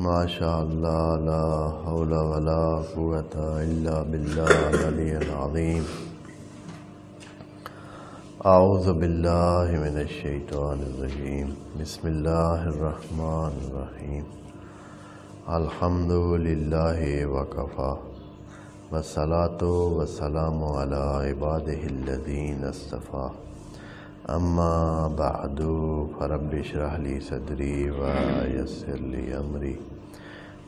ماشاء اللہ لا حول ولا قوۃ الا باللہ العلی العظیم۔ اعوذ باللہ من الشیطان الرجیم، بسم اللہ الرحمن الرحیم۔ الحمد للہ وکفی والصلاۃ والسلام علی عبادہ الذین اصطفی، اما بعد فرب اشرح لی صدری ویسر لی امری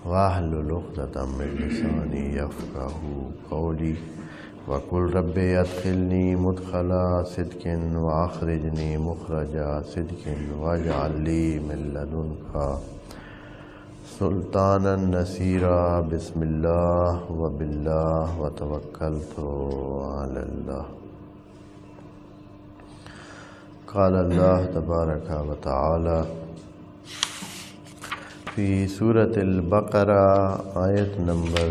واحلل عقدۃ من لسانی یفقہوا قولی وقل رب ادخلنی مدخل صدق واخرجنی مخرج صدق واجعل لی من لدنک سلطانا نصیرا۔ بسم اللہ وباللہ وتوکلت علی اللہ۔ قال اللہ تبارک و تعالی فی سورۃ البقرہ آیت نمبر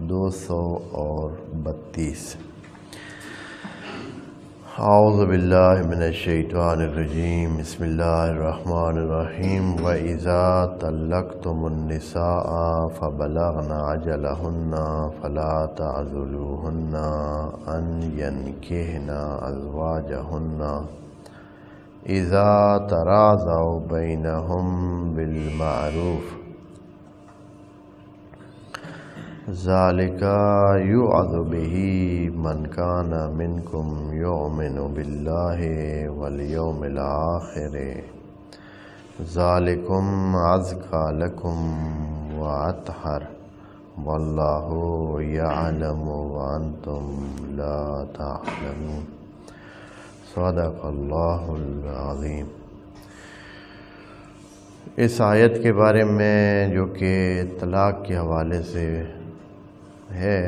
232۔ اعوذ باللہ من الشیطان الرجیم، بسم اللہ الرحمن الرحیم۔ وَإِذَا طَلَّقْتُمُ النِّسَاءَ فَبَلَغْنَ أَجَلَهُنَّ فَلَا تَعْضُلُوهُنَّ أَنْ يَنكِحْنَ أَزْوَاجَهُنَّ إِذَا تَرَاضَوْا بَيْنَهُم بِالْمَعْرُوفِ ذَلِكَ يُوعَظُ بِهِ مَنْ كَانَ مِنْكُمْ يُؤْمِنُ بِاللَّهِ وَالْيَوْمِ الْآخِرِ ذَلِكُمْ أَزْكَىٰ لَكُمْ وَأَطْهَرُ وَاللَّهُ يَعْلَمُ وَأَنْتُمْ لَا تَعْلَمُونَ۔ صدق اللہ العظیم۔ اس آیت کے بارے میں جو کہ طلاق کے حوالے سے ہے،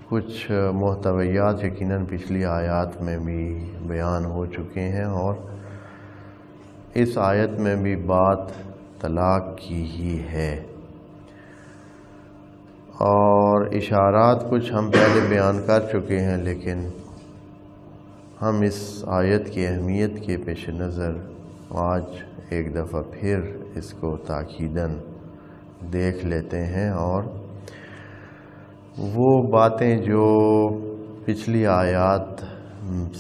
کچھ محتویات یقیناً پچھلی آیات میں بھی بیان ہو چکے ہیں، اور اس آیت میں بھی بات طلاق کی ہی ہے، اور اشارات کچھ ہم پہلے بیان کر چکے ہیں، لیکن ہم اس آیت کی اہمیت کے پیش نظر آج ایک دفعہ پھر اس کو تاکیداً دیکھ لیتے ہیں، اور وہ باتیں جو پچھلی آیات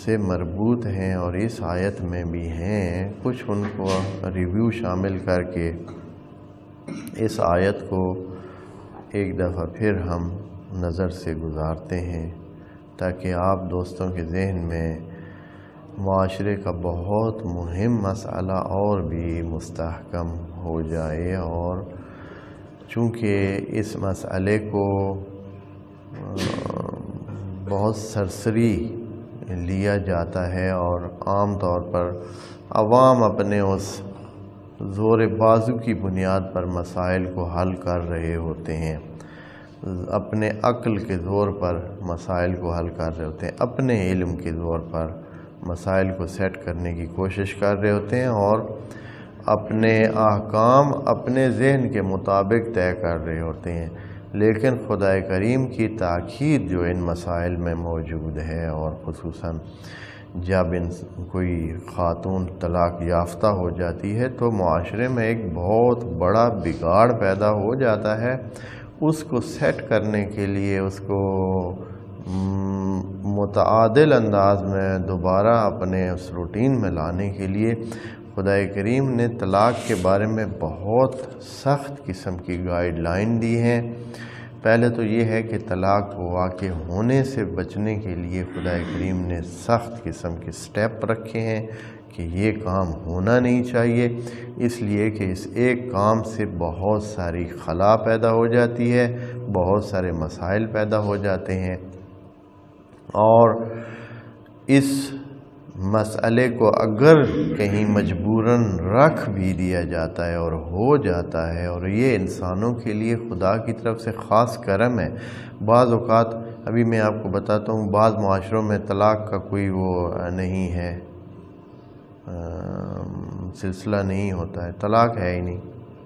سے مربوط ہیں اور اس آیت میں بھی ہیں، کچھ ان کو ریویو شامل کر کے اس آیت کو ایک دفعہ پھر ہم نظر سے گزارتے ہیں، تاکہ آپ دوستوں کے ذہن میں معاشرے کا بہت مہم مسئلہ اور بھی مستحکم ہو جائے۔ اور چونکہ اس مسئلے کو بہت سرسری لیا جاتا ہے، اور عام طور پر عوام اپنے اس زور بازو کی بنیاد پر مسائل کو حل کر رہے ہوتے ہیں، اپنے عقل کے زور پر مسائل کو حل کر رہے ہوتے ہیں، اپنے علم کے زور پر مسائل کو سیٹ کرنے کی کوشش کر رہے ہوتے ہیں، اور اپنے احکام اپنے ذہن کے مطابق طے کر رہے ہوتے ہیں۔ لیکن خدا کریم کی تاکید جو ان مسائل میں موجود ہے، اور خصوصاً جب کوئی خاتون طلاق یافتہ ہو جاتی ہے تو معاشرے میں ایک بہت بڑا بگاڑ پیدا ہو جاتا ہے۔ اس کو سیٹ کرنے کے لیے، اس کو متعادل انداز میں دوبارہ اپنے اس روٹین میں لانے کے لیے خدا کریم نے طلاق کے بارے میں بہت سخت قسم کی گائیڈ لائن دی ہیں۔ پہلے تو یہ ہے کہ طلاق واقع ہونے سے بچنے کے لیے خدا کریم نے سخت قسم کے سٹیپ رکھے ہیں کہ یہ کام ہونا نہیں چاہیے، اس لیے کہ اس ایک کام سے بہت ساری خلا پیدا ہو جاتی ہے، بہت سارے مسائل پیدا ہو جاتے ہیں، اور اس مسئلے کو اگر کہیں مجبوراً رکھ بھی دیا جاتا ہے اور ہو جاتا ہے، اور یہ انسانوں کے لیے خدا کی طرف سے خاص کرم ہے۔ بعض اوقات ابھی میں آپ کو بتاتا ہوں، بعض معاشروں میں طلاق کا کوئی وہ نہیں ہے، سلسلہ نہیں ہوتا ہے، طلاق ہے ہی نہیں۔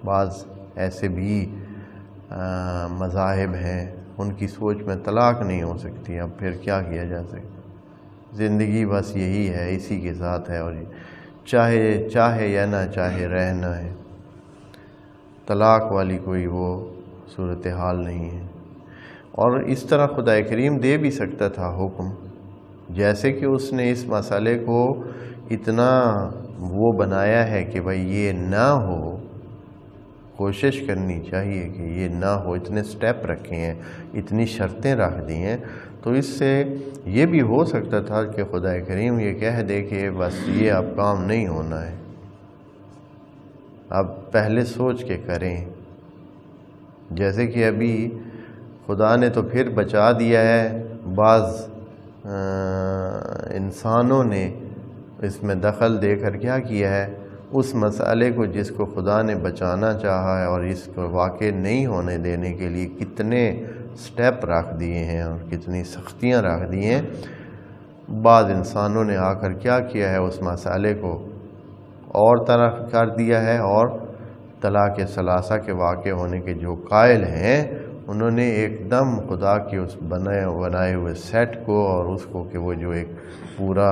بعض ایسے بھی مذاہب ہیں، ان کی سوچ میں طلاق نہیں ہو سکتی، اب پھر کیا کیا جا سکتا، زندگی بس یہی ہے، اسی کے ساتھ ہے، اور چاہے یا نہ چاہے رہنا ہے۔ طلاق والی کوئی وہ صورتحال نہیں ہے۔ اور اس طرح خدا کریم دے بھی سکتا تھا حکم، جیسے کہ اس نے اس مسئلے کو اتنا وہ بنایا ہے کہ بھائی یہ نہ ہو، کوشش کرنی چاہیے کہ یہ نہ ہو، اتنے سٹیپ رکھے ہیں، اتنی شرطیں رکھ دی ہیں، تو اس سے یہ بھی ہو سکتا تھا کہ خدا کریم یہ کہہ دے کہ بس یہ اب کام نہیں ہونا ہے، اب پہلے سوچ کے کریں۔ جیسے کہ ابھی خدا نے تو پھر بچا دیا ہے، بعض انسانوں نے اس میں دخل دے کر کیا کیا ہے، اس مسئلے کو جس کو خدا نے بچانا چاہا ہے اور اس کو واقع نہیں ہونے دینے کے لیے کتنے سٹیپ رکھ دیے ہیں اور کتنی سختیاں رکھ دی ہیں، بعض انسانوں نے آ کر کیا کیا ہے، اس مسئلے کو اور طرح کر دیا ہے، اور طلاق ثلاثہ کے واقع ہونے کے جو قائل ہیں انہوں نے ایک دم خدا کے اس بنائے ہوئے سیٹ کو اور اس کو کہ وہ جو ایک پورا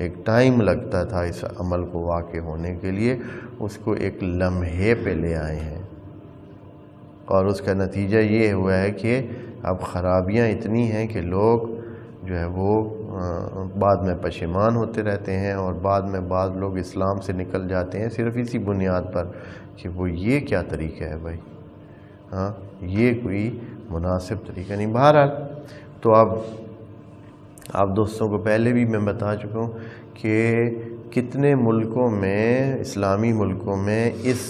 ایک ٹائم لگتا تھا اس عمل کو واقع ہونے کے لیے، اس کو ایک لمحے پہ لے آئے ہیں، اور اس کا نتیجہ یہ ہوا ہے کہ اب خرابیاں اتنی ہیں کہ لوگ جو ہے وہ بعد میں پشیمان ہوتے رہتے ہیں، اور بعد میں بعض لوگ اسلام سے نکل جاتے ہیں صرف اسی بنیاد پر کہ وہ یہ کیا طریقہ ہے بھائی، ہاں یہ کوئی مناسب طریقہ نہیں۔ بہرحال تو اب آپ دوستوں کو پہلے بھی میں بتا چکا ہوں کہ کتنے ملکوں میں، اسلامی ملکوں میں اس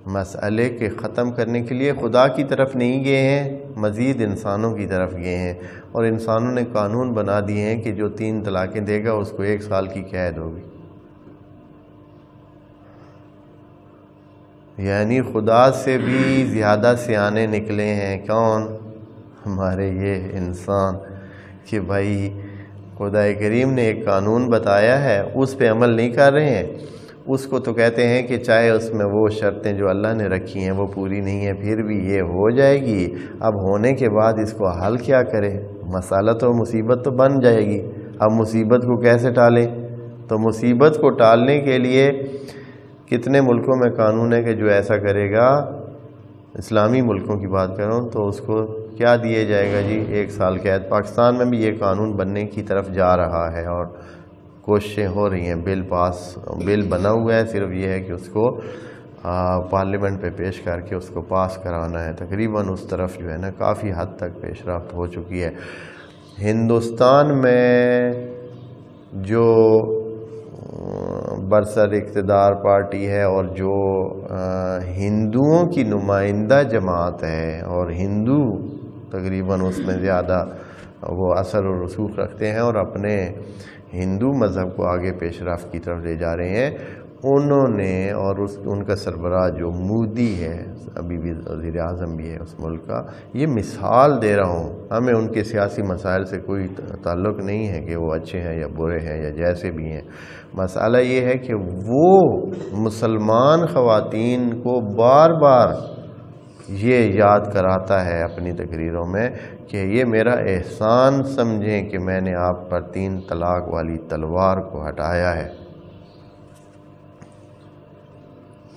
مسئلے کے ختم کرنے کے لیے خدا کی طرف نہیں گئے ہیں، مزید انسانوں کی طرف گئے ہیں، اور انسانوں نے قانون بنا دیے ہیں کہ جو 3 طلاقیں دے گا اس کو 1 سال کی قید ہوگی۔ یعنی خدا سے بھی زیادہ سیانے نکلے ہیں کون؟ ہمارے یہ انسان، کہ بھائی خدا کریم نے ایک قانون بتایا ہے اس پہ عمل نہیں کر رہے ہیں، اس کو تو کہتے ہیں کہ چاہے اس میں وہ شرطیں جو اللہ نے رکھی ہیں وہ پوری نہیں ہیں پھر بھی یہ ہو جائے گی، اب ہونے کے بعد اس کو حل کیا کرے، مسئلہ تو مصیبت تو بن جائے گی، اب مصیبت کو کیسے ٹالیں؟ تو مصیبت کو ٹالنے کے لیے کتنے ملکوں میں قانون ہے کہ جو ایسا کرے گا، اسلامی ملکوں کی بات کروں تو اس کو کیا دیے جائے گا جی 1 سال قید۔ پاکستان میں بھی یہ قانون بننے کی طرف جا رہا ہے اور کوششیں ہو رہی ہیں، بل بنا ہوا ہے، صرف یہ ہے کہ اس کو پارلیمنٹ پہ پیش کر کے اس کو پاس کرانا ہے۔ تقریباً اس طرف جو ہے نا کافی حد تک پیش رفت ہو چکی ہے۔ ہندوستان میں جو برسر اقتدار پارٹی ہے اور جو ہندوؤں کی نمائندہ جماعت ہے، اور ہندو تقریباً اس میں زیادہ وہ اثر و رسوخ رکھتے ہیں اور اپنے ہندو مذہب کو آگے پیش رفت کی طرف لے جا رہے ہیں، انہوں نے اور ان کا سربراہ جو مودی ہے، ابھی بھی وزیر اعظم بھی ہے اس ملک کا، یہ مثال دے رہا ہوں، ہمیں ان کے سیاسی مسائل سے کوئی تعلق نہیں ہے کہ وہ اچھے ہیں یا برے ہیں یا جیسے بھی ہیں، مسئلہ یہ ہے کہ وہ مسلمان خواتین کو بار بار یہ یاد کراتا ہے اپنی تقریروں میں کہ یہ میرا احسان سمجھیں کہ میں نے آپ پر 3 طلاق والی تلوار کو ہٹایا ہے۔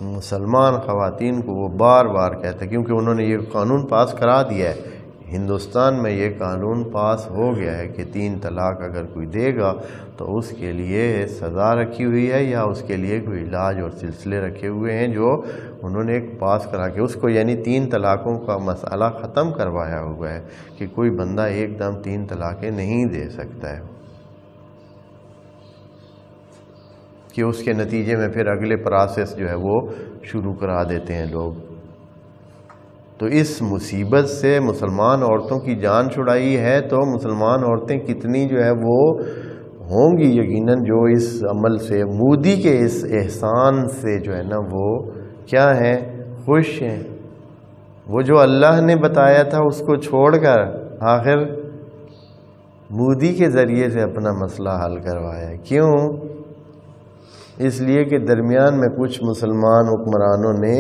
مسلمان خواتین کو وہ بار بار کہتے ہیں، کیونکہ انہوں نے یہ قانون پاس کرا دیا ہے، ہندوستان میں یہ قانون پاس ہو گیا ہے کہ 3 طلاق اگر کوئی دے گا تو اس کے لیے سزا رکھی ہوئی ہے یا اس کے لیے کوئی علاج اور سلسلے رکھے ہوئے ہیں جو انہوں نے ایک پاس کرا کے اس کو، یعنی 3 طلاقوں کا مسئلہ ختم کروایا ہوا ہے کہ کوئی بندہ ایک دم 3 طلاقیں نہیں دے سکتا ہے، کہ اس کے نتیجے میں پھر اگلے پروسیس جو ہے وہ شروع کرا دیتے ہیں لوگ۔ تو اس مصیبت سے مسلمان عورتوں کی جان چھڑائی ہے، تو مسلمان عورتیں کتنی جو ہے وہ ہوں گی یقیناً جو اس عمل سے، مودی کے اس احسان سے جو ہے نا وہ کیا ہیں، خوش ہیں۔ وہ جو اللہ نے بتایا تھا اس کو چھوڑ کر آخر مودی کے ذریعے سے اپنا مسئلہ حل کروایا۔ کیوں؟ اس لیے کہ درمیان میں کچھ مسلمان حکمرانوں نے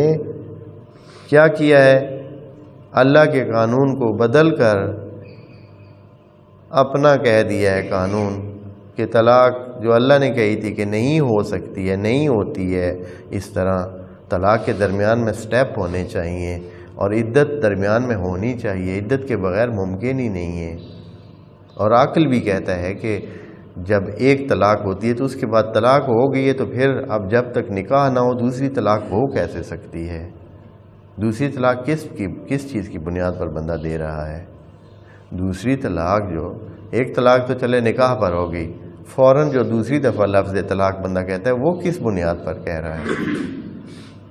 کیا کیا ہے، اللہ کے قانون کو بدل کر اپنا کہہ دیا ہے قانون، کہ طلاق جو اللہ نے کہی تھی کہ نہیں ہو سکتی ہے، نہیں ہوتی ہے اس طرح، طلاق کے درمیان میں سٹیپ ہونے چاہیے اور عدت درمیان میں ہونی چاہیے، عدت کے بغیر ممکن ہی نہیں ہے۔ اور عقل بھی کہتا ہے کہ جب ایک طلاق ہوتی ہے تو اس کے بعد طلاق ہو گئی ہے تو پھر اب جب تک نکاح نہ ہو دوسری طلاق ہو کیسے سکتی ہے؟ دوسری طلاق کس چیز کی بنیاد پر بندہ دے رہا ہے؟ دوسری طلاق جو ایک طلاق تو چلے نکاح پر ہو گئی، فوراً جو دوسری دفعہ لفظ طلاق بندہ کہتا ہے وہ کس بنیاد پر کہہ رہا ہے؟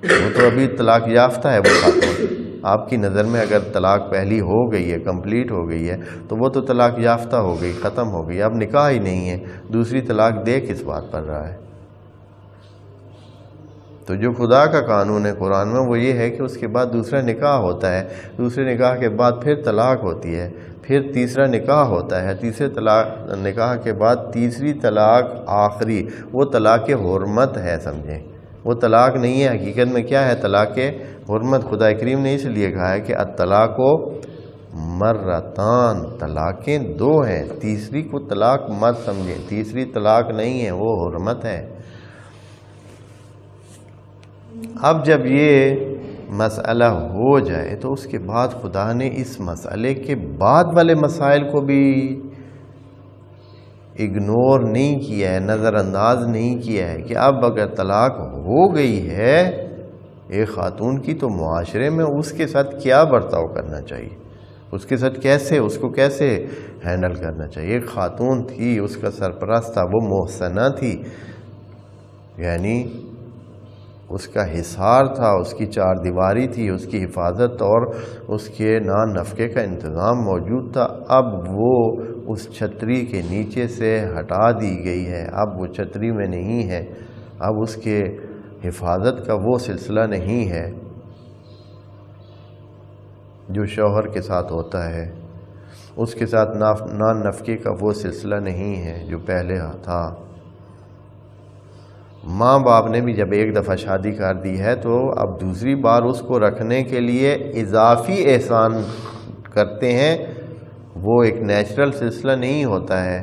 وہ تو ابھی طلاق یافتہ ہے وہ خاتون۔ آپ کی نظر میں اگر طلاق پہلی ہو گئی ہے، کمپلیٹ ہو گئی ہے، تو وہ تو طلاق یافتہ ہو گئی، ختم ہو گئی، اب نکاح ہی نہیں ہے، دوسری طلاق دے کس بات پر رہا ہے؟ تو جو خدا کا قانون ہے قرآن میں وہ یہ ہے کہ اس کے بعد دوسرا نکاح ہوتا ہے، دوسرے نکاح کے بعد پھر طلاق ہوتی ہے، پھر تیسرا نکاح ہوتا ہے، تیسرے نکاح کے بعد تیسری طلاق آخری، وہ طلاق حرمت ہے، سمجھیں، وہ طلاق نہیں ہے۔ حقیقت میں کیا ہے؟ طلاق حرمت۔ خدا کریم نے اس لیے کہا ہے کہ الطلاق مرتان، طلاقیں دو ہیں، تیسری کو طلاق مت سمجھیں، تیسری طلاق نہیں ہے، وہ حرمت ہے۔ اب جب یہ مسئلہ ہو جائے تو اس کے بعد خدا نے اس مسئلے کے بعد والے مسائل کو بھی اگنور نہیں کیا ہے، نظر انداز نہیں کیا ہے کہ اب اگر طلاق ہو گئی ہے ایک خاتون کی تو معاشرے میں اس کے ساتھ کیا برتاؤ کرنا چاہیے، اس کے ساتھ اس کو کیسے ہینڈل کرنا چاہیے۔ ایک خاتون تھی، اس کا سرپرست تھا، وہ محسنہ تھی، یعنی اس کا حصار تھا، اس کی چار دیواری تھی، اس کی حفاظت اور اس کے نان نفقے کا انتظام موجود تھا۔ اب وہ اس چھتری کے نیچے سے ہٹا دی گئی ہے، اب وہ چھتری میں نہیں ہے، اب اس کے حفاظت کا وہ سلسلہ نہیں ہے جو شوہر کے ساتھ ہوتا ہے، اس کے ساتھ نان نفقے کا وہ سلسلہ نہیں ہے جو پہلے تھا۔ ماں باپ نے بھی جب ایک دفعہ شادی کر دی ہے تو اب دوسری بار اس کو رکھنے کے لیے اضافی احسان کرتے ہیں، وہ ایک نیچرل سلسلہ نہیں ہوتا ہے۔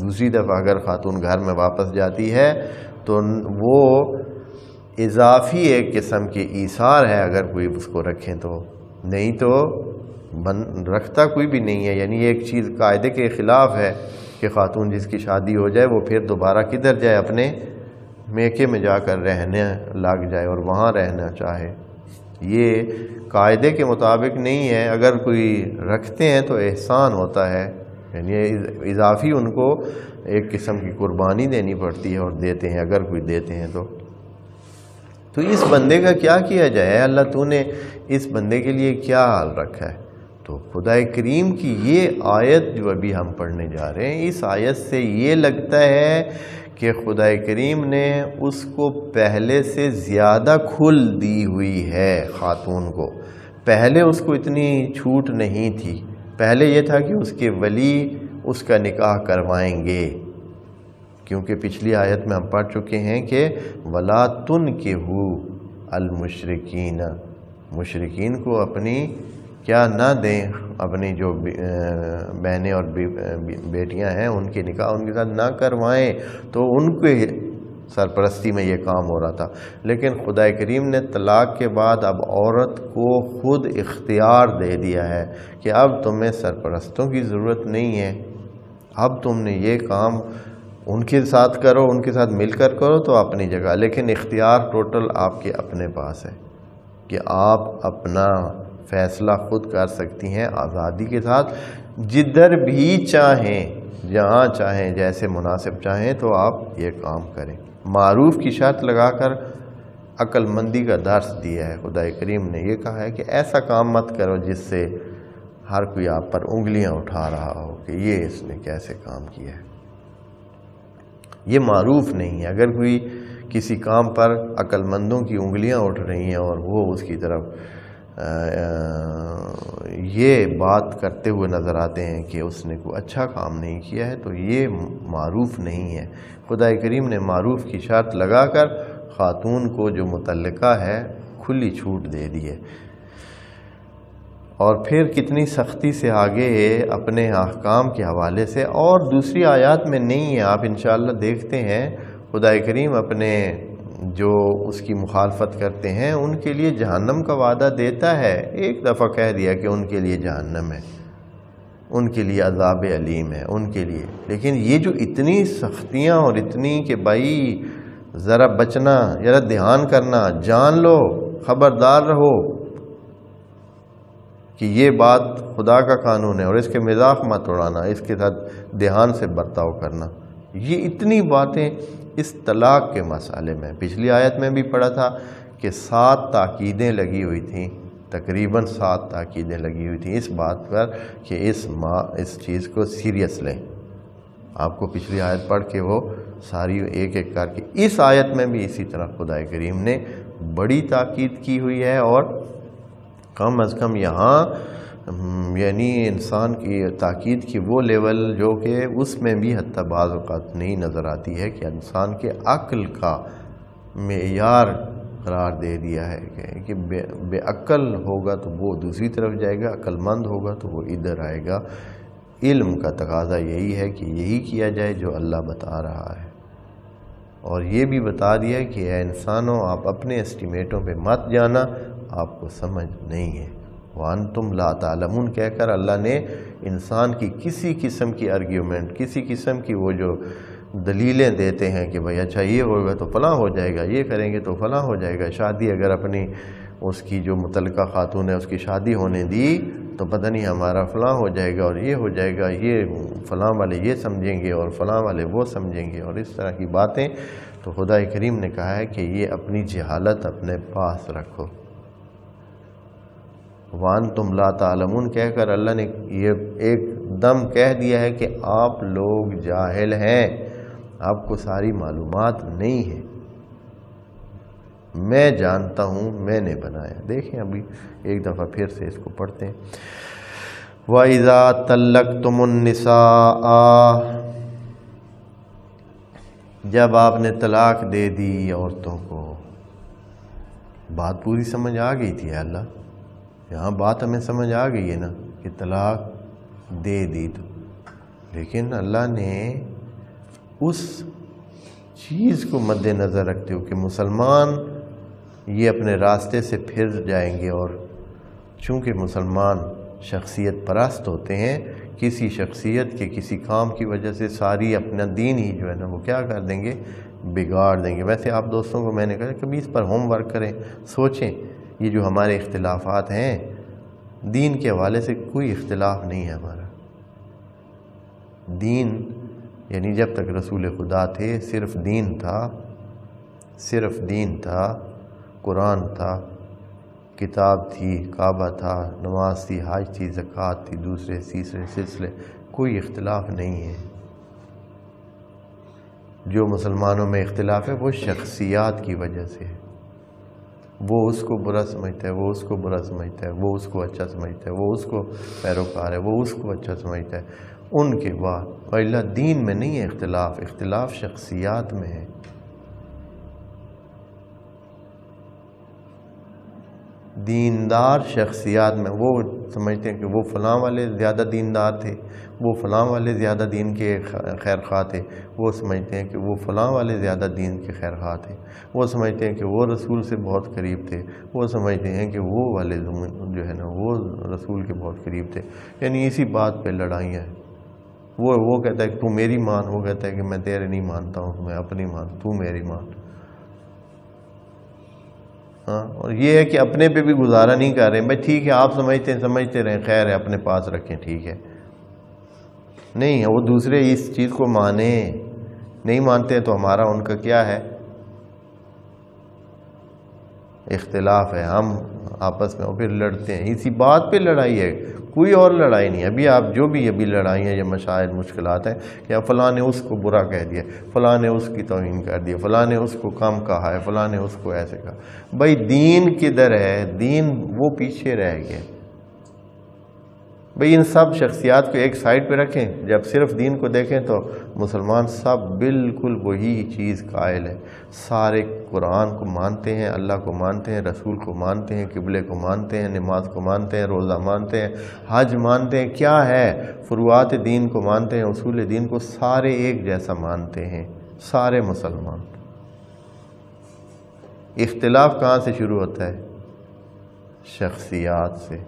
دوسری دفعہ اگر خاتون گھر میں واپس جاتی ہے تو وہ اضافی ایک قسم کی ایثار ہے اگر کوئی اس کو رکھیں تو، نہیں تو رکھتا کوئی بھی نہیں ہے۔ یعنی ایک چیز قاعدے کے خلاف ہے کہ خاتون جس کی شادی ہو جائے وہ پھر دوبارہ کدھر جائے؟ اپنے میکے میں جا کر رہنے لگ جائے اور وہاں رہنا چاہے، یہ قاعدے کے مطابق نہیں ہے۔ اگر کوئی رکھتے ہیں تو احسان ہوتا ہے، یعنی اضافی ان کو ایک قسم کی قربانی دینی پڑتی ہے اور دیتے ہیں اگر کوئی دیتے ہیں تو اس بندے کا کیا کیا جائے؟ اللہ تو نے اس بندے کے لیے کیا حال رکھا ہے؟ تو خدا کریم کی یہ آیت جو ابھی ہم پڑھنے جا رہے ہیں، اس آیت سے یہ لگتا ہے کہ خدا کریم نے اس کو پہلے سے زیادہ کھل دی ہوئی ہے خاتون کو۔ پہلے اس کو اتنی چھوٹ نہیں تھی، پہلے یہ تھا کہ اس کے ولی اس کا نکاح کروائیں گے، کیونکہ پچھلی آیت میں ہم پڑھ چکے ہیں کہ وَلَا تُنْكِحُوا الْمُشْرِكِينَ، مشرکین کو اپنی کیا نہ دیں، اپنی جو بہنیں اور بیٹیاں ہیں ان کے نکاح ان کے ساتھ نہ کروائیں، تو ان کے سرپرستی میں یہ کام ہو رہا تھا۔ لیکن خدا کریم نے طلاق کے بعد اب عورت کو خود اختیار دے دیا ہے کہ اب تمہیں سرپرستوں کی ضرورت نہیں ہے، اب تم نے یہ کام ان کے ساتھ کرو، ان کے ساتھ مل کر کرو تو اپنی جگہ، لیکن اختیار ٹوٹل آپ کے اپنے پاس ہے کہ آپ اپنا فیصلہ خود کر سکتی ہیں آزادی کے ساتھ، جدھر بھی چاہیں، جہاں چاہیں، جیسے مناسب چاہیں تو آپ یہ کام کریں۔ معروف کی شرط لگا کر عقل مندی کا درس دیا ہے خدا کریم نے، یہ کہا ہے کہ ایسا کام مت کرو جس سے ہر کوئی آپ پر انگلیاں اٹھا رہا ہو کہ یہ اس نے کیسے کام کیا ہے، یہ معروف نہیں ہے۔ اگر کوئی کسی کام پر عقل مندوں کی انگلیاں اٹھ رہی ہیں اور وہ اس کی طرف یہ بات کرتے ہوئے نظر آتے ہیں کہ اس نے کوئی اچھا کام نہیں کیا ہے تو یہ معروف نہیں ہے۔ خدا کریم نے معروف کی شرط لگا کر خاتون کو جو متعلقہ ہے کھلی چھوٹ دے دی ہے، اور پھر کتنی سختی سے آگے اپنے احکام کے حوالے سے، اور دوسری آیات میں نہیں ہے، آپ انشاءاللہ دیکھتے ہیں خدا کریم اپنے جو اس کی مخالفت کرتے ہیں ان کے لیے جہنم کا وعدہ دیتا ہے. ایک دفعہ کہہ دیا کہ ان کے لیے جہنم ہے، ان کے لیے عذاب علیم ہے ان کے لیے. لیکن یہ جو اتنی سختیاں اور اتنی کہ بھائی ذرا بچنا، ذرا دھیان کرنا، جان لو، خبردار رہو کہ یہ بات خدا کا قانون ہے اور اس کے مذاق مت اڑانا، اس کے ساتھ دھیان سے برتاؤ کرنا. یہ اتنی باتیں اس طلاق کے مسئلے میں پچھلی آیت میں بھی پڑھا تھا کہ 7 تاکیدیں لگی ہوئی تھیں، تقریباً 7 تاکیدیں لگی ہوئی تھیں اس بات پر کہ اس چیز کو سیریس لیں. آپ کو پچھلی آیت پڑھ کے وہ ساری ایک ایک کر کے، اس آیت میں بھی اسی طرح خدا کریم نے بڑی تاکید کی ہوئی ہے. اور کم از کم یہاں یعنی انسان کی تاکید کی وہ لیول جو کہ اس میں بھی حتی بعض اوقات نہیں نظر آتی ہے کہ انسان کے عقل کا معیار قرار دے دیا ہے کہ بے عقل ہوگا تو وہ دوسری طرف جائے گا، عقل مند ہوگا تو وہ ادھر آئے گا. علم کا تقاضا یہی ہے کہ یہی کیا جائے جو اللہ بتا رہا ہے. اور یہ بھی بتا دیا کہ اے انسانوں آپ اپنے اسٹیمیٹوں پہ مت جانا، آپ کو سمجھ نہیں ہے. وَأَنْتُمْ لَا تَعْلَمُونَ کہہ کر اللہ نے انسان کی کسی قسم کی آرگیومنٹ، کسی قسم کی وہ جو دلیلیں دیتے ہیں کہ بھئی اچھا یہ ہوگا تو فلاں ہو جائے گا، یہ کریں گے تو فلاں ہو جائے گا، شادی اگر اپنی اس کی جو متعلقہ خاتون ہے اس کی شادی ہونے دی تو پتہ نہیں ہمارا فلاں ہو جائے گا اور یہ ہو جائے گا، یہ فلاں والے یہ سمجھیں گے اور فلاں والے وہ سمجھیں گے، اور اس طرح کی باتیں. تو خدا کریم نے کہا ہے کہ یہ اپنی جہالت اپنے پاس رکھو. وَأَنْتُمْ لَا تَعْلَمُونَ کہہ کر اللہ نے یہ ایک دم کہہ دیا ہے کہ آپ لوگ جاہل ہیں، آپ کو ساری معلومات نہیں ہے. میں جانتا ہوں، میں نے بنایا. دیکھیں ابھی ایک دفعہ پھر سے اس کو پڑھتے ہیں. وَإِذَا طَلَّقْتُمُ النِّسَاءَ جب آپ نے طلاق دے دی عورتوں کو. بات پوری سمجھ آ گئی تھی اللہ، یہاں بات ہمیں سمجھ آ گئی ہے نا کہ طلاق دے دی تو، لیکن اللہ نے اس چیز کو مد نظر رکھتے ہو کہ مسلمان یہ اپنے راستے سے پھر جائیں گے، اور چونکہ مسلمان شخصیت پرست ہوتے ہیں، کسی شخصیت کے کسی کام کی وجہ سے ساری اپنا دین ہی جو ہے نا وہ کیا کر دیں گے، بگاڑ دیں گے. ویسے آپ دوستوں کو میں نے کہا کبھی اس پر ہوم ورک کریں، سوچیں یہ جو ہمارے اختلافات ہیں دین کے حوالے سے کوئی اختلاف نہیں ہے ہمارا. دین یعنی جب تک رسول خدا تھے صرف دین تھا، صرف دین تھا، قرآن تھا، کتاب تھی، کعبہ تھا، نماز تھی، حج تھی، زکوٰۃ تھی، دوسرے تیسرے سلسلے، کوئی اختلاف نہیں ہے. جو مسلمانوں میں اختلاف ہے وہ شخصیات کی وجہ سے ہے. وہ اس کو برا سمجھتا ہے، وہ اس کو برا سمجھتا ہے، وہ اس کو اچھا سمجھتا ہے، وہ اس کو پیروکار ہے، وہ اس کو اچھا سمجھتا ہے. ان کے بعد پہلا دین میں نہیں ہے اختلاف، اختلاف شخصیات میں ہے. دیندار شخصیات میں وہ سمجھتے ہیں کہ وہ فلاں والے زیادہ دیندار تھے، وہ فلاں والے زیادہ دین کے خیر خواہ تھے، وہ سمجھتے ہیں کہ وہ فلاں والے زیادہ دین کے خیر خواہ تھے، وہ سمجھتے ہیں کہ وہ رسول سے بہت قریب تھے، وہ سمجھتے ہیں کہ وہ والے جو ہے نا وہ رسول کے بہت قریب تھے. یعنی اسی بات پہ لڑائیاں ہیں. وہ کہتا ہے کہ تو میری مان، وہ کہتا ہے کہ میں تیرے نہیں مانتا ہوں، میں اپنی مان، تو میری مان. ہاں، اور یہ ہے کہ اپنے پہ بھی گزارا نہیں کر رہے ہیں. بھائی ٹھیک ہے آپ سمجھتے رہیں، خیر ہے، اپنے پاس رکھیں، ٹھیک ہے. نہیں، وہ دوسرے اس چیز کو مانیں، نہیں مانتے تو ہمارا ان کا کیا ہے، اختلاف ہے. ہم آپس میں پھر لڑتے ہیں، اسی بات پہ لڑائی ہے، کوئی اور لڑائی نہیں. ابھی آپ جو بھی ابھی لڑائی ہیں یا مشاہد مشکلات ہیں کہ فلاں نے اس کو برا کہہ دیا، فلاں نے اس کی توہین کر دیا، فلاں نے اس کو کم کہا ہے، فلاں نے اس کو ایسے کہا. بھائی دین کدھر ہے؟ دین وہ پیچھے رہ گیا. بھئی ان سب شخصیات کو ایک سائڈ پہ رکھیں، جب صرف دین کو دیکھیں تو مسلمان سب بالکل وہی چیز قائل ہے. سارے قرآن کو مانتے ہیں، اللہ کو مانتے ہیں، رسول کو مانتے ہیں، قبلے کو مانتے ہیں، نماز کو مانتے ہیں، روزہ مانتے ہیں، حج مانتے ہیں. کیا ہے؟ فروعات دین کو مانتے ہیں، اصول دین کو سارے ایک جیسا مانتے ہیں، سارے مسلمان. اختلاف کہاں سے شروع ہوتا ہے؟ شخصیات سے۔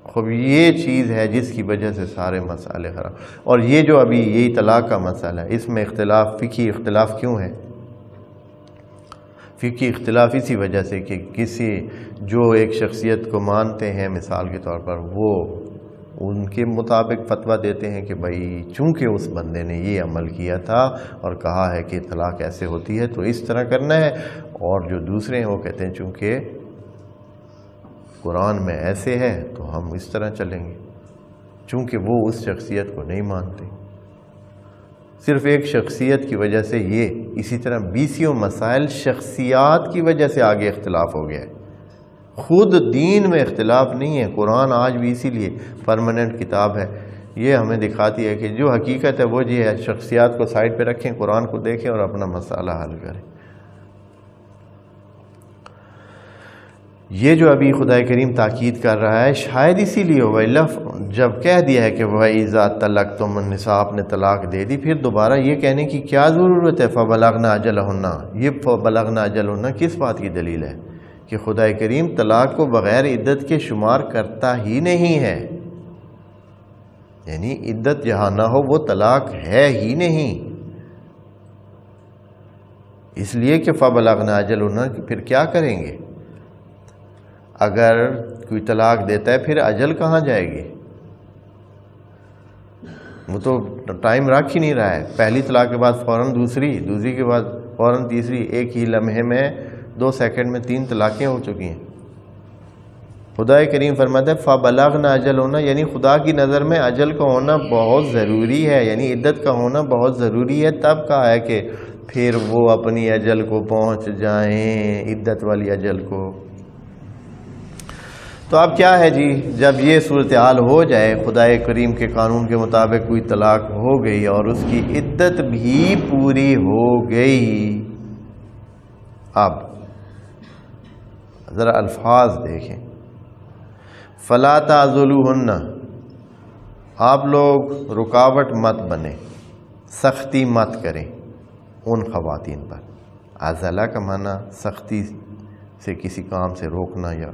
خوب یہ چیز ہے جس کی وجہ سے سارے مسئلے خراب۔ اور یہ جو ابھی یہی طلاق کا مسئلہ ہے، اس میں اختلاف، فقہی اختلاف کیوں ہے؟ فقہی اختلاف اسی وجہ سے کہ کسی جو ایک شخصیت کو مانتے ہیں مثال کے طور پر، وہ ان کے مطابق فتویٰ دیتے ہیں کہ بھائی چونکہ اس بندے نے یہ عمل کیا تھا اور کہا ہے کہ طلاق ایسے ہوتی ہے تو اس طرح کرنا ہے، اور جو دوسرے ہیں وہ کہتے ہیں چونکہ قرآن میں ایسے ہے تو ہم اس طرح چلیں گے، چونکہ وہ اس شخصیت کو نہیں مانتے۔ صرف ایک شخصیت کی وجہ سے یہ، اسی طرح بیسیوں مسائل شخصیات کی وجہ سے آگے اختلاف ہو گیا ہے، خود دین میں اختلاف نہیں ہے۔ قرآن آج بھی اسی لیے پرماننٹ کتاب ہے، یہ ہمیں دکھاتی ہے کہ جو حقیقت ہے وہ یہ ہے، شخصیات کو سائڈ پہ رکھیں، قرآن کو دیکھیں اور اپنا مسئلہ حل کریں۔ یہ جو ابھی خدا کریم تاکید کر رہا ہے شاید اسی لیے ہوا، جب کہہ دیا ہے کہ وَإِذَا طَلَّقْتُمُ النِّسَاءَ، آپ نے طلاق دے دی، پھر دوبارہ یہ کہنے کی کیا ضرورت ہے فَبَلَغْنَ أَجَلَهُنَّ؟ یہ فَبَلَغْنَ أَجَلَهُنَّ کس بات کی دلیل ہے؟ کہ خدا کریم طلاق کو بغیر عدت کے شمار کرتا ہی نہیں ہے، یعنی عدت جہاں نہ ہو وہ طلاق ہے ہی نہیں، اس لیے کہ فَبَلَغْنَ أَجَلَهُنَّ، پھر کیا کریں گے؟ اگر کوئی طلاق دیتا ہے پھر اجل کہاں جائے گی؟ وہ تو ٹائم رکھ ہی نہیں رہا ہے، پہلی طلاق کے بعد فوراً دوسری، دوسری کے بعد فوراً تیسری، ایک ہی لمحے میں 2 سیکنڈ میں 3 طلاقیں ہو چکی ہیں۔ خدا کریم فرماتا ہے فَبَلَغْنَ أَجَلَهُنَّ، یعنی خدا کی نظر میں اجل کا ہونا بہت ضروری ہے، یعنی عدت کا ہونا بہت ضروری ہے، تب کہا ہے کہ پھر وہ اپنی اجل کو پہنچ جائیں، عدت والی اجل کو۔ تو اب کیا ہے جی، جب یہ صورتحال ہو جائے، خدا کریم کے قانون کے مطابق کوئی طلاق ہو گئی اور اس کی عدت بھی پوری ہو گئی، اب ذرا الفاظ دیکھیں، فَلَا تَعْضُلُوهُنَّ، آپ لوگ رکاوٹ مت بنیں، سختی مت کریں ان خواتین پر۔ عزلہ کا معنی سختی سے کسی کام سے روکنا یا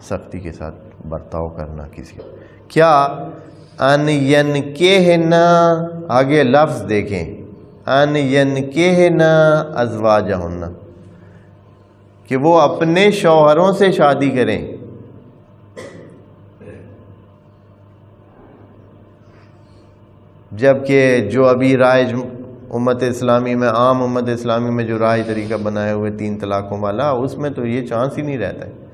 سختی کے ساتھ برتاؤ کرنا کسی کا۔ کیا ان ینکحن، آگے لفظ دیکھیں، ان ینکحن ازواجہن، کہ وہ اپنے شوہروں سے شادی کریں۔ جبکہ جو ابھی رائج امت اسلامی میں، عام امت اسلامی میں جو رائج طریقہ بنائے ہوئے 3 طلاقوں والا، اس میں تو یہ چانس ہی نہیں رہتا ہے۔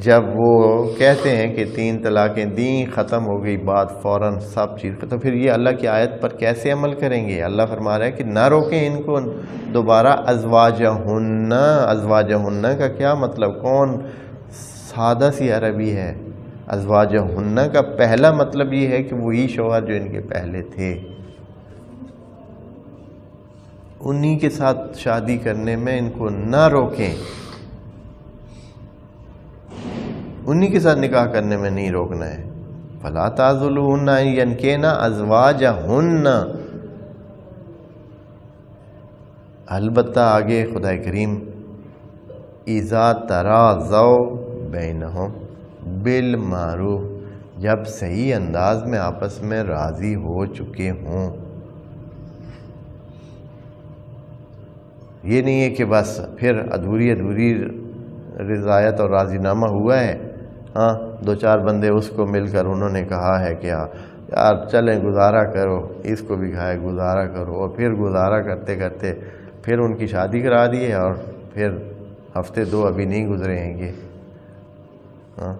جب وہ کہتے ہیں کہ 3 طلاقیں دیں، ختم ہو گئی بات، فوراً سب چیز، تو پھر یہ اللہ کی آیت پر کیسے عمل کریں گے؟ اللہ فرما رہا ہے کہ نہ روکیں ان کو دوبارہ۔ ازواجہن، ازواجہن کا کیا مطلب؟ کون سادہ سی عربی ہے؟ ازواجہن کا پہلا مطلب یہ ہے کہ وہی شوہر جو ان کے پہلے تھے، انہی کے ساتھ شادی کرنے میں ان کو نہ روکیں، انہی کے ساتھ نکاح کرنے میں نہیں روکنا ہے۔ فَلَا تَعْضُلُوهُنَّ أَن يَنكِحْنَ أَزْوَاجَهُنَّ، البتہ آگے خدا کریم اِذَا تَرَاضَوْا بَيْنَهُمْ بِالْمَعْرُوفِ، جب صحیح انداز میں آپس میں راضی ہو چکے ہوں۔ یہ نہیں ہے کہ بس پھر ادھوری رضایت اور راضی نامہ ہوا ہے، ہاں 2-4 بندے اس کو مل کر انہوں نے کہا ہے کہ یار چلیں گزارا کرو، اس کو بھی کہا ہے گزارا کرو، اور پھر گزارا کرتے کرتے پھر ان کی شادی کرا دی ہے، اور پھر ہفتے 2 ابھی نہیں گزرے ہیں کہ ہاں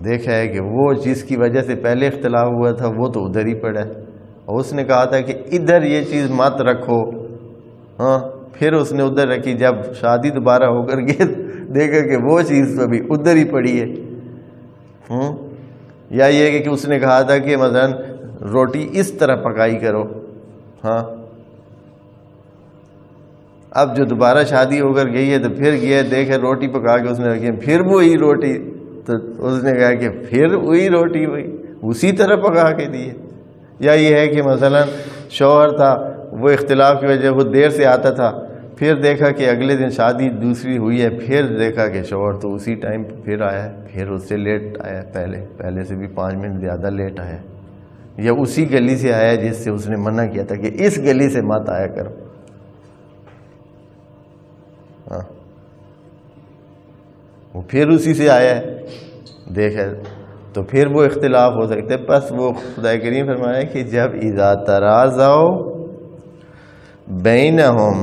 دیکھا ہے کہ وہ جس کی وجہ سے پہلے اختلاف ہوا تھا وہ تو ادھر ہی پڑا ہے، اور اس نے کہا تھا کہ ادھر یہ چیز مت رکھو، ہاں پھر اس نے ادھر رکھی، جب شادی دوبارہ ہو کر کے دیکھا کہ وہ چیز ابھی ادھر ہی پڑی ہے۔ یا یہ کہ اس نے کہا تھا کہ مثلا روٹی اس طرح پکائی کرو، ہاں اب جو دوبارہ شادی ہو کر گئی ہے تو پھر گیا دیکھے روٹی پکا کے اس نے رکھی، پھر وہی روٹی، تو اس نے کہا کہ پھر وہی روٹی وہی اسی طرح پکا کے دی ہے۔ یا یہ ہے کہ مثلا شوہر تھا، وہ اختلاف کی وجہ وہ دیر سے آتا تھا، پھر دیکھا کہ اگلے دن شادی دوسری ہوئی ہے، پھر دیکھا کہ شوہر تو اسی ٹائم پھر آیا ہے، پھر اس سے لیٹ آیا، پہلے سے بھی 5 منٹ زیادہ لیٹ آیا، یا اسی گلی سے آیا جس سے اس نے منع کیا تھا کہ اس گلی سے مت آیا کرو۔ ہاں وہ پھر اسی سے آیا ہے، دیکھا تو پھر وہ اختلاف ہو سکتے۔ بس وہ خدا کریم فرمایا کہ جب اذا تراضوا بینہم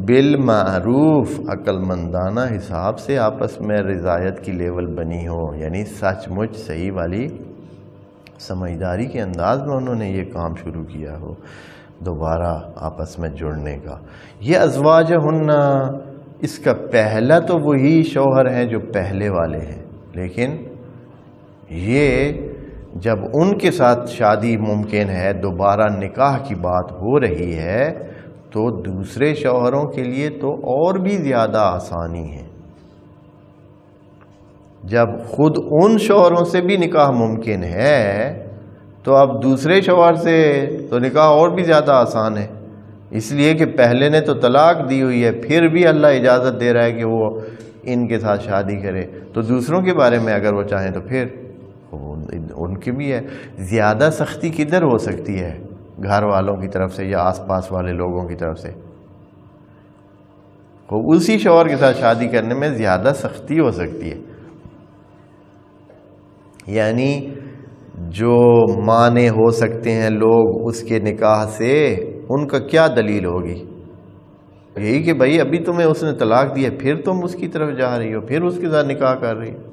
بالمعروف، عقل مندانہ حساب سے آپس میں رضایت کی لیول بنی ہو، یعنی سچ مچ صحیح والی سمجھداری کے انداز میں انہوں نے یہ کام شروع کیا ہو دوبارہ آپس میں جڑنے کا۔ یہ ازواجہن، اس کا پہلا تو وہی شوہر ہیں جو پہلے والے ہیں، لیکن یہ جب ان کے ساتھ شادی ممکن ہے، دوبارہ نکاح کی بات ہو رہی ہے، تو دوسرے شوہروں کے لیے تو اور بھی زیادہ آسانی ہے۔ جب خود ان شوہروں سے بھی نکاح ممکن ہے تو اب دوسرے شوہر سے تو نکاح اور بھی زیادہ آسان ہے، اس لیے کہ پہلے نے تو طلاق دی ہوئی ہے، پھر بھی اللہ اجازت دے رہا ہے کہ وہ ان کے ساتھ شادی کرے، تو دوسروں کے بارے میں اگر وہ چاہیں تو پھر ان کی بھی ہے۔ زیادہ سختی کدھر ہو سکتی ہے؟ گھر والوں کی طرف سے یا آس پاس والے لوگوں کی طرف سے؟ اسی شوہر کے ساتھ شادی کرنے میں زیادہ سختی ہو سکتی ہے، یعنی جو مانے ہو سکتے ہیں لوگ اس کے نکاح سے، ان کا کیا دلیل ہوگی؟ یہی کہ بھائی ابھی تمہیں اس نے طلاق دی ہے، پھر تم اس کی طرف جا رہی ہو، پھر اس کے ساتھ نکاح کر رہی ہو،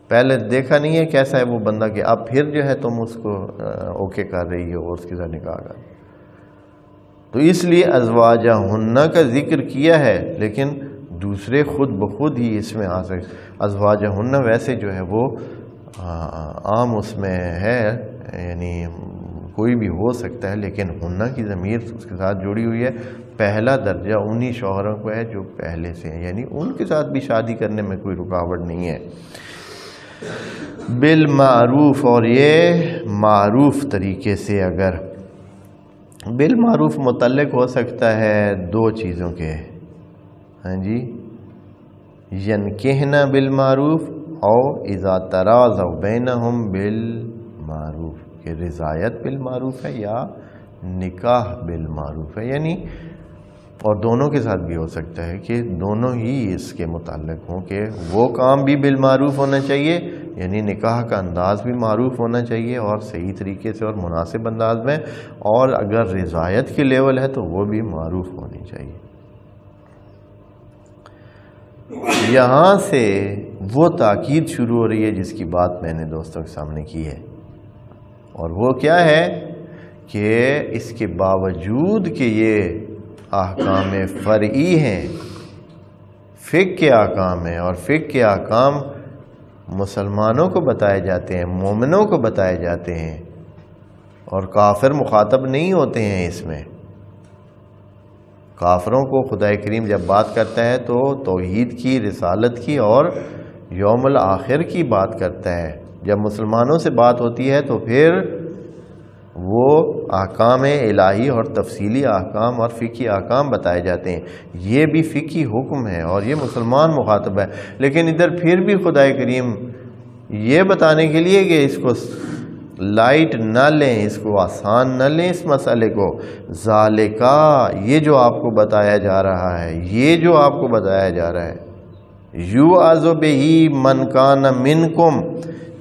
پہلے دیکھا نہیں ہے کیسا ہے وہ بندہ کہ اب پھر جو ہے تم اس کو اوکے کر رہی ہو اور اس کے ساتھ نکاح کر رہی ہو۔ تو اس لیے ازواجہن کا ذکر کیا ہے، لیکن دوسرے خود بخود ہی اس میں آ سکتے۔ ازواجہن ویسے جو ہے وہ عام اس میں ہے، یعنی کوئی بھی ہو سکتا ہے، لیکن ہن کی ضمیر اس کے ساتھ جڑی ہوئی ہے، پہلا درجہ انہی شوہروں کو ہے جو پہلے سے ہیں، یعنی ان کے ساتھ بھی شادی کرنے میں کوئی رکاوٹ نہیں ہے۔ بالمعروف، اور یہ معروف طریقے سے، اگر بالمعروف متعلق ہو سکتا ہے 2 چیزوں کے، ہاں جی، ینکحنا بالمعروف او اذا تراضوا بینہم بالمعروف، کہ رضایت بالمعروف ہے یا نکاح بالمعروف ہے، یعنی اور دونوں کے ساتھ بھی ہو سکتا ہے کہ دونوں ہی اس کے متعلق ہوں کہ وہ کام بھی بالمعروف ہونا چاہیے، یعنی نکاح کا انداز بھی معروف ہونا چاہیے اور صحیح طریقے سے اور مناسب انداز میں، اور اگر رضایت کی لیول ہے تو وہ بھی معروف ہونی چاہیے۔ یہاں سے وہ تاکید شروع ہو رہی ہے جس کی بات میں نے دوستوں کے سامنے کی ہے، اور وہ کیا ہے کہ اس کے باوجود کہ یہ احکام فرعی ہیں، فقہ کے احکام ہیں، اور فقہ کے احکام مسلمانوں کو بتائے جاتے ہیں، مومنوں کو بتائے جاتے ہیں، اور کافر مخاطب نہیں ہوتے ہیں اس میں۔ کافروں کو خدا کریم جب بات کرتا ہے تو توحید کی، رسالت کی اور یوم الآخر کی بات کرتا ہے، جب مسلمانوں سے بات ہوتی ہے تو پھر وہ احکام الہی اور تفصیلی احکام اور فقہی احکام بتائے جاتے ہیں، یہ بھی فقہی حکم ہے اور یہ مسلمان مخاطب ہے، لیکن ادھر پھر بھی خدا کریم یہ بتانے کے لیے کہ اس کو لائٹ نہ لیں، اس کو آسان نہ لیں، اس مسئلے کو، ذالکا، یہ جو آپ کو بتایا جا رہا ہے، یہ جو آپ کو بتایا جا رہا ہے، یوعظ بہ من کان منکم،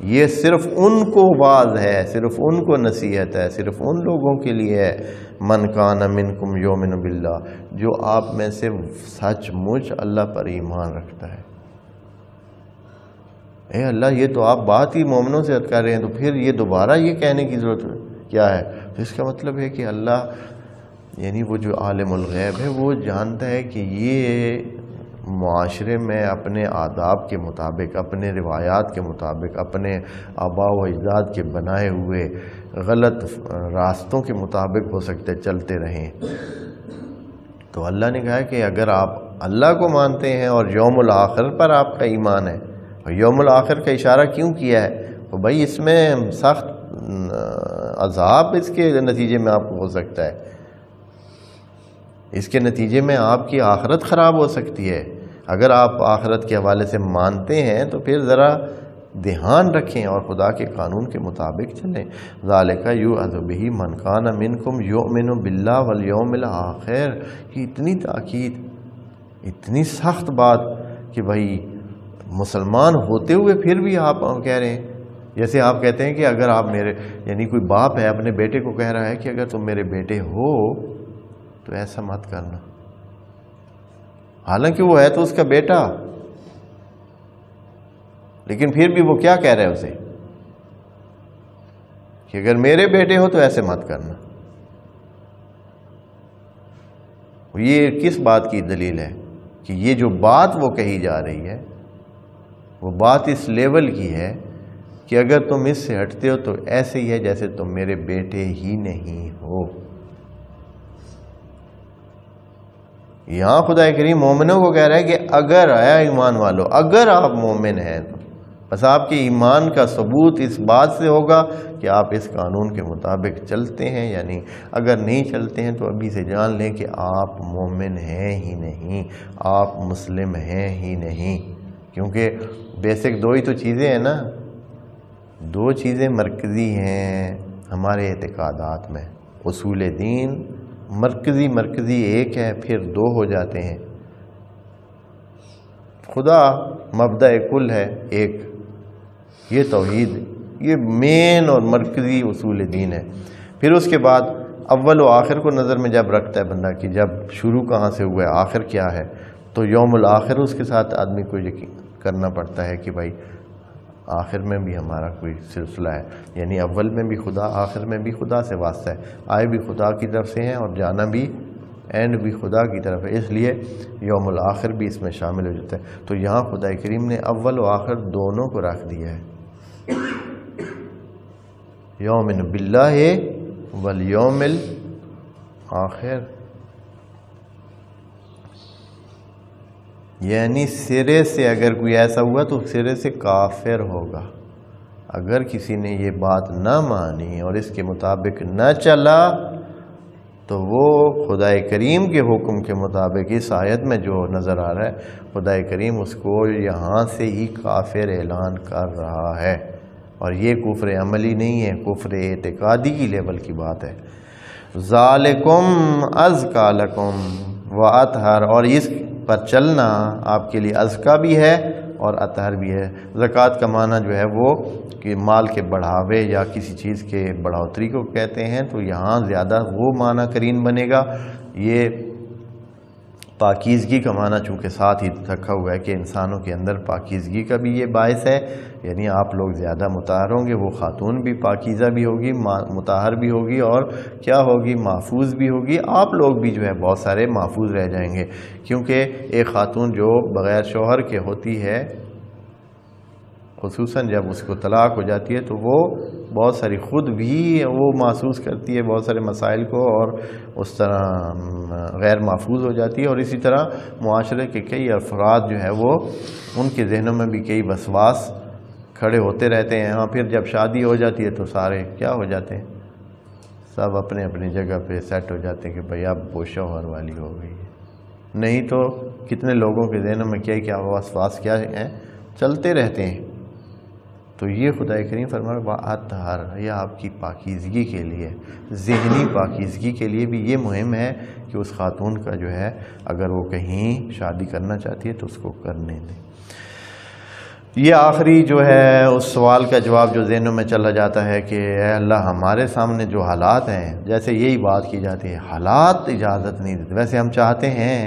یہ صرف ان کو واعظ ہے، صرف ان کو نصیحت ہے، صرف ان لوگوں کے لیے ہے، من کان منکم یؤمن باللہ، جو آپ میں سے سچ مچ اللہ پر ایمان رکھتا ہے۔ اے اللہ، یہ تو آپ بات ہی مومنوں سے کر رہے ہیں، تو پھر یہ دوبارہ یہ کہنے کی ضرورت کیا ہے؟ تو اس کا مطلب ہے کہ اللہ، یعنی وہ جو عالم الغیب ہے، وہ جانتا ہے کہ یہ معاشرے میں اپنے آداب کے مطابق، اپنے روایات کے مطابق، اپنے آباء و اجداد کے بنائے ہوئے غلط راستوں کے مطابق ہو سکتے چلتے رہیں، تو اللہ نے کہا کہ اگر آپ اللہ کو مانتے ہیں اور یوم الآخر پر آپ کا ایمان ہے، اور یوم الآخر کا اشارہ کیوں کیا ہے؟ تو بھائی اس میں سخت عذاب اس کے نتیجے میں آپ کو ہو سکتا ہے، اس کے نتیجے میں آپ کی آخرت خراب ہو سکتی ہے۔ اگر آپ آخرت کے حوالے سے مانتے ہیں تو پھر ذرا دھیان رکھیں اور خدا کے قانون کے مطابق چلیں۔ ذالک یوعظ بہ من کان منکم یؤمن باللہ والیوم الآخر، یہ اتنی تاکید، اتنی سخت بات کہ بھائی مسلمان ہوتے ہوئے پھر بھی آپ کہہ رہے ہیں، جیسے آپ کہتے ہیں کہ اگر آپ میرے، یعنی کوئی باپ ہے اپنے بیٹے کو کہہ رہا ہے کہ اگر تم میرے بیٹے ہو تو ایسا مت کرنا، حالانکہ وہ ہے تو اس کا بیٹا، لیکن پھر بھی وہ کیا کہہ رہے ہیں اسے کہ اگر میرے بیٹے ہو تو ایسے مت کرنا۔ یہ کس بات کی دلیل ہے کہ یہ جو بات وہ کہی جا رہی ہے وہ بات اس لیول کی ہے کہ اگر تم اس سے ہٹتے ہو تو ایسے ہی ہے جیسے تم میرے بیٹے ہی نہیں ہو۔ یہاں خدا کریم مومنوں کو کہہ رہا ہے کہ اگر آیا ایمان والو، اگر آپ مومن ہیں تو بس آپ کے ایمان کا ثبوت اس بات سے ہوگا کہ آپ اس قانون کے مطابق چلتے ہیں، یعنی اگر نہیں چلتے ہیں تو ابھی سے جان لیں کہ آپ مومن ہیں ہی نہیں، آپ مسلم ہیں ہی نہیں، کیونکہ بیسک دو ہی تو چیزیں ہیں نا، دو چیزیں مرکزی ہیں ہمارے اعتقادات میں، اصول دین مرکزی ایک ہے، پھر دو ہو جاتے ہیں۔ خدا مبدأ کل ہے ایک، یہ توحید، یہ مین اور مرکزی اصول دین ہے۔ پھر اس کے بعد اول و آخر کو نظر میں جب رکھتا ہے بندہ کہ جب شروع کہاں سے ہوا ہے آخر کیا ہے، تو یوم الآخر اس کے ساتھ آدمی کو یقین کرنا پڑتا ہے کہ بھائی آخر میں بھی ہمارا کوئی سلسلہ ہے، یعنی اول میں بھی خدا، آخر میں بھی خدا سے واسطہ ہے، آئے بھی خدا کی طرف سے ہیں اور جانا بھی اینڈ بھی خدا کی طرف ہے، اس لیے یوم الآخر بھی اس میں شامل ہو جاتا ہے۔ تو یہاں خدا کریم نے اول و آخر دونوں کو رکھ دیا ہے، یومن باللہ والیوم الآخر، یعنی سرے سے اگر کوئی ایسا ہوا تو سرے سے کافر ہوگا۔ اگر کسی نے یہ بات نہ مانی اور اس کے مطابق نہ چلا تو وہ خدا کریم کے حکم کے مطابق اس آیت میں جو نظر آ رہا ہے خدا کریم اس کو یہاں سے ہی کافر اعلان کر رہا ہے، اور یہ کفر عملی نہیں ہے، کفر اعتقادی کی لیول کی بات ہے۔ ذالکم ازکا لکم واطہر، اور اس پر چلنا آپ کے لیے ازکا بھی ہے اور اطہر بھی ہے۔ زکوٰۃ کا معنی جو ہے وہ کہ مال کے بڑھاوے یا کسی چیز کے بڑھوتری کو کہتے ہیں، تو یہاں زیادہ وہ معنی کرین بنے گا۔ یہ پاکیزگی کا معنی چونکہ ساتھ ہی رکھا ہوا ہے کہ انسانوں کے اندر پاکیزگی کا بھی یہ باعث ہے، یعنی آپ لوگ زیادہ مطہر ہوں گے، وہ خاتون بھی پاکیزہ بھی ہوگی، مطہر بھی ہوگی، اور کیا ہوگی، محفوظ بھی ہوگی۔ آپ لوگ بھی جو ہے بہت سارے محفوظ رہ جائیں گے، کیونکہ ایک خاتون جو بغیر شوہر کے ہوتی ہے، خصوصاً جب اس کو طلاق ہو جاتی ہے، تو وہ بہت ساری خود بھی وہ محسوس کرتی ہے بہت سارے مسائل کو، اور اس طرح غیر محفوظ ہو جاتی ہے، اور اسی طرح معاشرے کے کئی افراد جو ہے وہ ان کے ذہنوں میں بھی کئی وسواس کھڑے ہوتے رہتے ہیں۔ ہاں، پھر جب شادی ہو جاتی ہے تو سارے کیا ہو جاتے ہیں، سب اپنے اپنی جگہ پہ سیٹ ہو جاتے ہیں کہ بھئی اب وہ شوہر والی ہو گئی ہے، نہیں تو کتنے لوگوں کے ذہنوں میں کیا وسواس کیا ہیں چلتے رہتے ہیں۔ تو یہ خدا کریم فرما رہا ہے اطہر، یہ آپ کی پاکیزگی کے لیے، ذہنی پاکیزگی کے لیے بھی یہ مہم ہے کہ اس خاتون کا جو ہے اگر وہ کہیں شادی کرنا چاہتی ہے تو اس کو کرنے دیں۔ یہ آخری جو ہے اس سوال کا جواب جو ذہنوں میں چلا جاتا ہے کہ اے اللہ ہمارے سامنے جو حالات ہیں، جیسے یہی بات کی جاتی ہے حالات اجازت نہیں دیتے، ویسے ہم چاہتے ہیں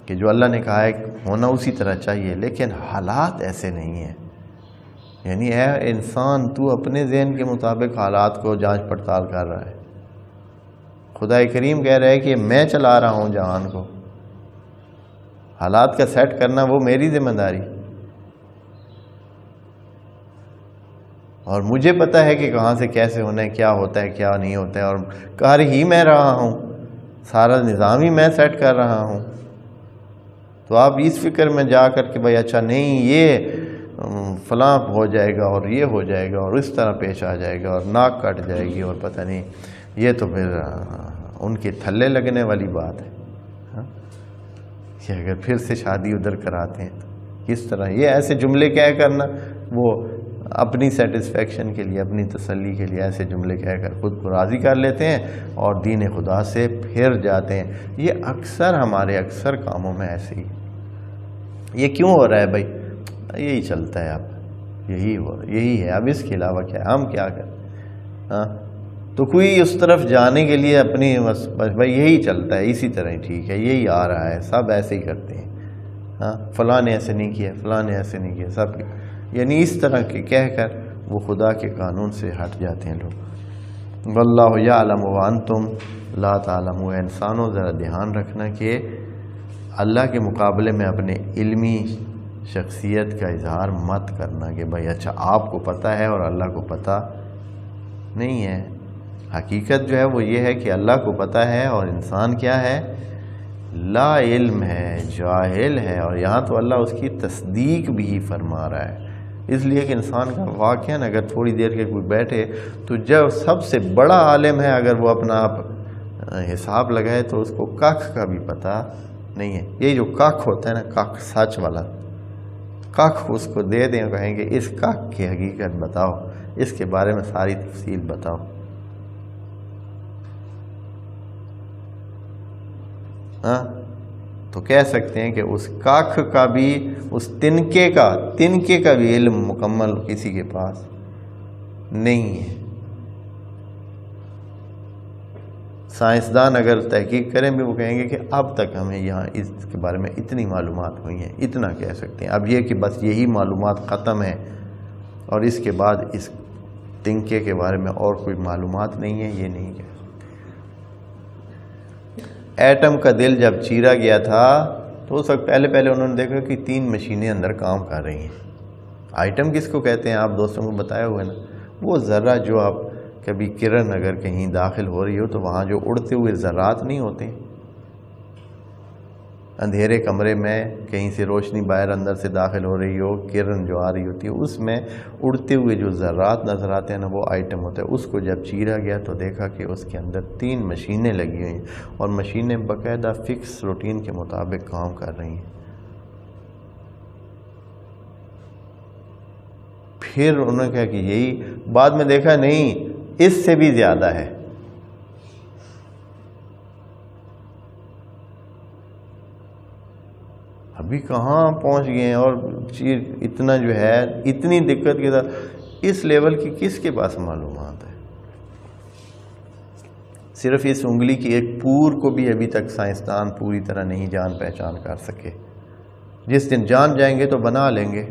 کہ جو اللہ نے کہا ہے ہونا اسی طرح چاہیے، لیکن حالات ایسے نہیں ہیں، یعنی اے انسان تو اپنے ذہن کے مطابق حالات کو جانچ پڑتال کر رہا ہے۔ خدا کریم کہہ رہا ہے کہ میں چلا رہا ہوں جہان کو، حالات کا سیٹ کرنا وہ میری ذمہ داری، اور مجھے پتہ ہے کہ کہاں سے کیسے ہونا ہے، کیا ہوتا ہے کیا نہیں ہوتا ہے، اور کر ہی میں رہا ہوں۔ سارا نظام ہی میں سیٹ کر رہا ہوں۔ تو آپ اس فکر میں جا کر کہ بھائی اچھا نہیں یہ فلاں ہو جائے گا اور یہ ہو جائے گا اور اس طرح پیش آ جائے گا اور ناک کٹ جائے گی اور پتہ نہیں، یہ تو پھر ان کے تھلے لگنے والی بات ہے۔ کہ اگر پھر سے شادی ادھر کراتے ہیں تو کس طرح، یہ ایسے جملے کہہ کرنا، وہ اپنی سیٹسفیکشن کے لیے، اپنی تسلی کے لیے ایسے جملے کہہ کر خود کو راضی کر لیتے ہیں اور دین خدا سے پھر جاتے ہیں۔ یہ اکثر ہمارے اکثر کاموں میں ایسے ہی۔ یہ کیوں ہو رہا ہے بھائی؟ یہی چلتا ہے، اب یہی ہے، اب اس کے علاوہ کیا ہے، ہم کیا کریں؟ تو کوئی اس طرف جانے کے لیے اپنی بس بھائی یہی چلتا ہے، اسی طرح ہی ٹھیک ہے، یہی آ رہا ہے، سب ایسے ہی کرتے ہیں، فلاں نے ایسے نہیں کیا، فلاں نے ایسے نہیں کیا، سب یعنی اس طرح کے کہہ کر وہ خدا کے قانون سے ہٹ جاتے ہیں لوگ۔ واللہ یعلم وانتم لا تعلمون۔ انسانوں ذرا دھیان رکھنا کہ اللہ کے مقابلے میں اپنے علمی شخصیت کا اظہار مت کرنا کہ بھائی اچھا آپ کو پتہ ہے اور اللہ کو پتہ نہیں ہے۔ حقیقت جو ہے وہ یہ ہے کہ اللہ کو پتہ ہے اور انسان کیا ہے؟ لا علم ہے، جاہل ہے، اور یہاں تو اللہ اس کی تصدیق بھی فرما رہا ہے۔ اس لیے کہ انسان کا واقعہ اگر تھوڑی دیر کے کوئی بیٹھے تو جب سب سے بڑا عالم ہے اگر وہ اپنا آپ حساب لگائے تو اس کو کاکھ کا بھی پتہ نہیں ہے۔ یہ جو کاکھ ہوتا ہے نا، کاکھ سچ والا کاکھ، اس کو دے دیں، کہیں گے اس کاکھ کی حقیقت بتاؤ، اس کے بارے میں ساری تفصیل بتاؤ۔ تو کہہ سکتے ہیں کہ اس کاکھ کا بھی، اس تنکے کا بھی علم مکمل کسی کے پاس نہیں ہے۔ سائنسدان اگر تحقیق کریں بھی وہ کہیں گے کہ اب تک ہمیں یہاں اس کے بارے میں اتنی معلومات ہوئی ہیں، اتنا کہہ سکتے ہیں۔ اب یہ کہ بس یہی معلومات ختم ہے اور اس کے بعد اس تنکے کے بارے میں اور کوئی معلومات نہیں ہے، یہ نہیں کہہ سکتے۔ ایٹم کا دل جب چیرا گیا تھا تو اس وقت پہلے انہوں نے دیکھا کہ 3 مشینیں اندر کام کر رہی ہیں۔ آئٹم کس کو کہتے ہیں؟ آپ دوستوں کو بتایا ہوا ہے نا، وہ ذرہ جو آپ کبھی کرن اگر کہیں داخل ہو رہی ہو تو وہاں جو اڑتے ہوئے ذرات نہیں ہوتے، اندھیرے کمرے میں کہیں سے روشنی باہر اندر سے داخل ہو رہی ہو، کرن جو آ رہی ہوتی ہے، اس میں اڑتے ہوئے جو ذرات نظر آتے ہیں نا، وہ آئٹم ہوتا ہے۔ اس کو جب چیرا گیا تو دیکھا کہ اس کے اندر 3 مشینیں لگی ہوئی ہیں اور مشینیں باقاعدہ فکس روٹین کے مطابق کام کر رہی ہیں۔ پھر انہوں نے کہا کہ یہی، بعد میں دیکھا نہیں، اس سے بھی زیادہ ہے۔ ابھی کہاں پہنچ گئے ہیں، اور چیز اتنا جو ہے، اتنی دقت کے ساتھ اس لیول کی کس کے پاس معلومات ہے؟ صرف اس انگلی کی ایک پور کو بھی ابھی تک سائنسدان پوری طرح نہیں جان پہچان کر سکے۔ جس دن جان جائیں گے تو بنا لیں گے۔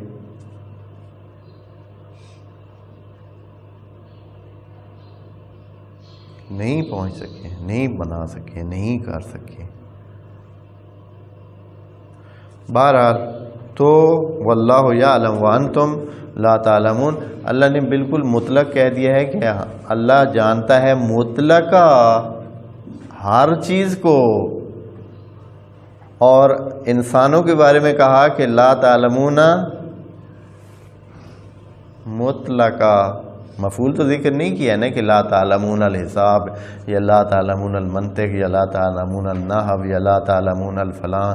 نہیں پہنچ سکے، نہیں بنا سکے، نہیں کر سکے۔ بہرحال تو واللہ یعلم وانتم لا تعلمون، اللہ نے بالکل مطلق کہہ دیا ہے کہ اللہ جانتا ہے مطلق ہر چیز کو، اور انسانوں کے بارے میں کہا کہ لا تعلمون مطلق، مفعول تو ذکر نہیں کیا نا کہ لا تعلمون الحساب یا لا تعلمون المنطق یا لا تعلمون النحو یا لا تعلمون الفلاں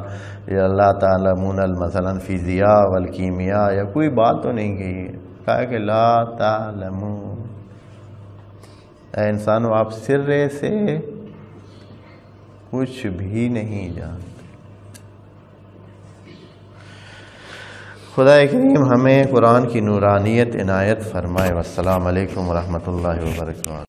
یا لا تعلمون مثلا فزیاء والکیمیاء، یا کوئی بات تو نہیں کہی، کہا کہ لا تعلمون۔ اے انسانوں، آپ سرے سے کچھ بھی نہیں جانتے۔ خدا کریم ہمیں قرآن کی نورانیت عنایت فرمائے۔ والسلام علیکم ورحمۃ اللہ وبرکاتہ۔